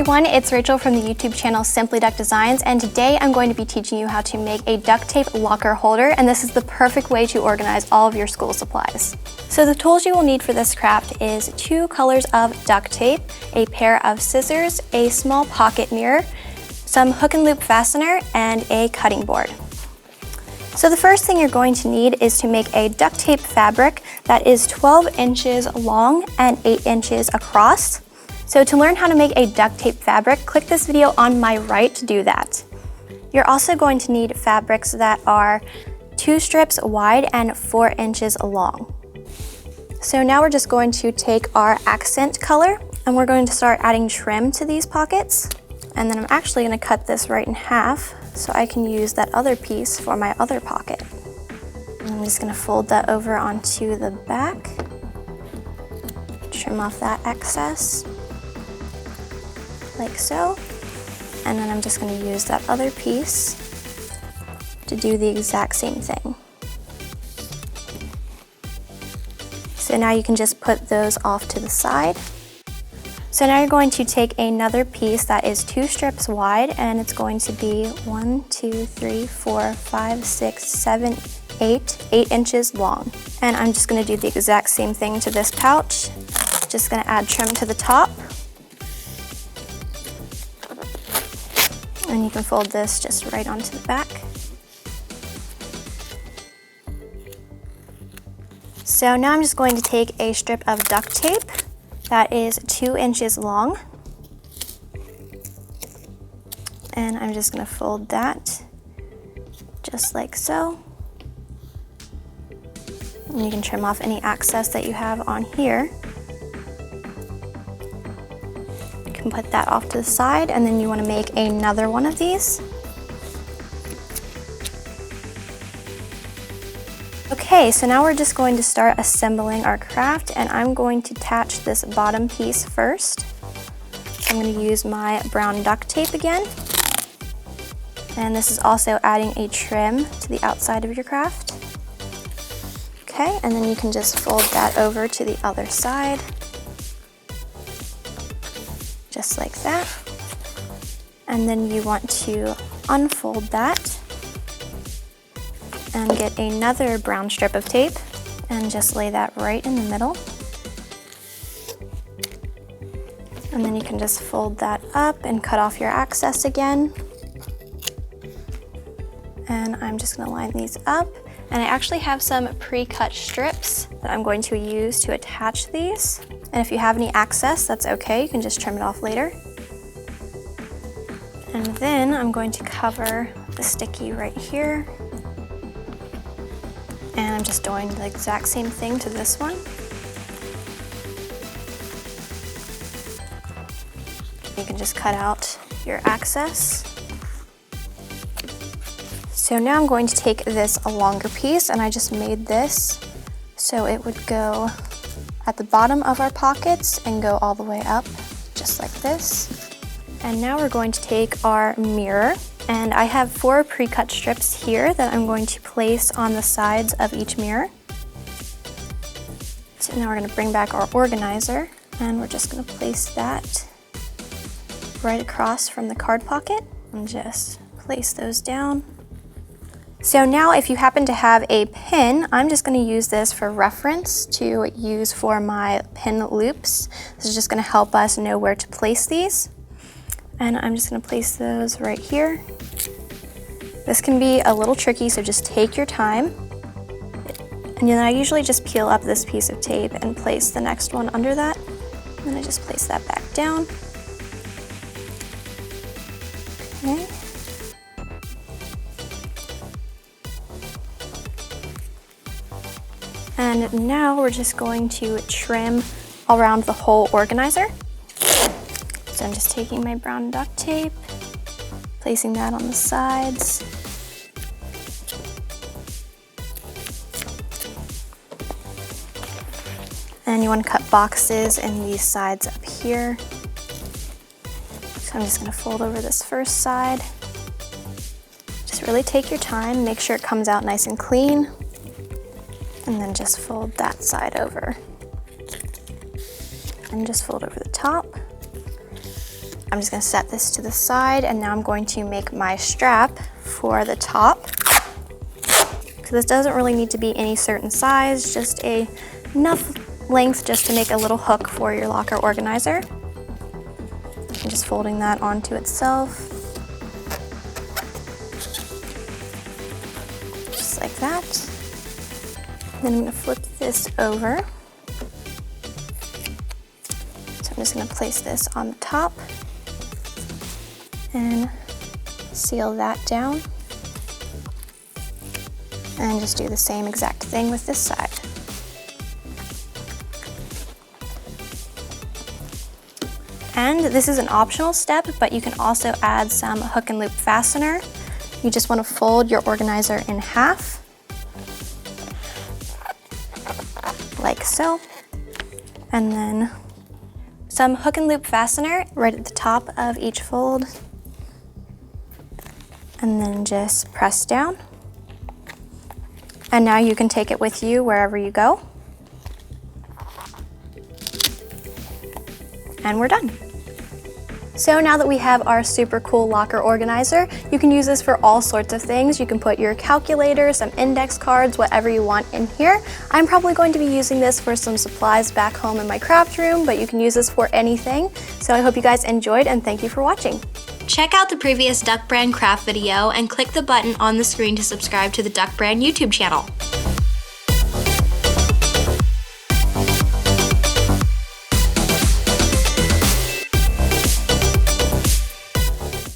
everyone, it's Rachel from the YouTube channel Simply Duct Designs, and today I'm going to be teaching you how to make a duct tape locker holder, and this is the perfect way to organize all of your school supplies. So the tools you will need for this craft is 2 colors of duct tape, a pair of scissors, a small pocket mirror, some hook and loop fastener, and a cutting board. So the first thing you're going to need is to make a duct tape fabric that is 12 inches long and 8 inches across. So to learn how to make a duct tape fabric, click this video on my right to do that. You're also going to need fabrics that are 2 strips wide and 4 inches long. So now we're just going to take our accent color and we're going to start adding trim to these pockets. And then I'm actually going to cut this right in half so I can use that other piece for my other pocket. And I'm just going to fold that over onto the back, trim off that excess, like so. And then I'm just going to use that other piece to do the exact same thing. So now you can just put those off to the side. So now you're going to take another piece that is 2 strips wide, and it's going to be 1, 2, 3, 4, 5, 6, 7, 8 inches long. And I'm just going to do the exact same thing to this pouch. Just going to add trim to the top. And you can fold this just right onto the back. So now I'm just going to take a strip of duct tape that is 2 inches long. And I'm just going to fold that just like so. And you can trim off any excess that you have on here. Put that off to the side, and then you want to make another one of these. Okay, so now we're just going to start assembling our craft, and I'm going to attach this bottom piece first. I'm going to use my brown duct tape again, and this is also adding a trim to the outside of your craft. Okay, and then you can just fold that over to the other side. Just like that. And then you want to unfold that and get another brown strip of tape and just lay that right in the middle. And then you can just fold that up and cut off your excess again. And I'm just going to line these up. And I actually have some pre-cut strips that I'm going to use to attach these. And if you have any excess, that's okay. You can just trim it off later. And then I'm going to cover the sticky right here. And I'm just doing the exact same thing to this one. You can just cut out your excess. So now I'm going to take this a longer piece, and I just made this so it would go at the bottom of our pockets and go all the way up, just like this. And now we're going to take our mirror, and I have 4 pre-cut strips here that I'm going to place on the sides of each mirror. So now we're going to bring back our organizer, and we're just going to place that right across from the card pocket and just place those down. So now if you happen to have a pin, I'm just going to use this for reference to use for my pin loops. This is just going to help us know where to place these. And I'm just going to place those right here. This can be a little tricky, so just take your time. And then I usually just peel up this piece of tape and place the next one under that. And then I just place that back down. Okay. And now we're just going to trim around the whole organizer. So I'm just taking my brown duct tape, placing that on the sides. And you want to cut boxes in these sides up here. So I'm just going to fold over this first side. Just really take your time, make sure it comes out nice and clean. And then just fold that side over. And just fold over the top. I'm just gonna set this to the side, and now I'm going to make my strap for the top. So this doesn't really need to be any certain size, just enough length just to make a little hook for your locker organizer. And just folding that onto itself. Just like that. Then I'm gonna flip this over. So I'm just gonna place this on the top and seal that down. And just do the same exact thing with this side. And this is an optional step, but you can also add some hook and loop fastener. You just want to fold your organizer in half, like so. And then some hook and loop fastener right at the top of each fold. And then just press down. And now you can take it with you wherever you go. And we're done. So now that we have our super cool locker organizer, you can use this for all sorts of things. You can put your calculator, some index cards, whatever you want in here. I'm probably going to be using this for some supplies back home in my craft room, but you can use this for anything. So I hope you guys enjoyed, and thank you for watching. Check out the previous Duct brand craft video and click the button on the screen to subscribe to the Duct brand YouTube channel.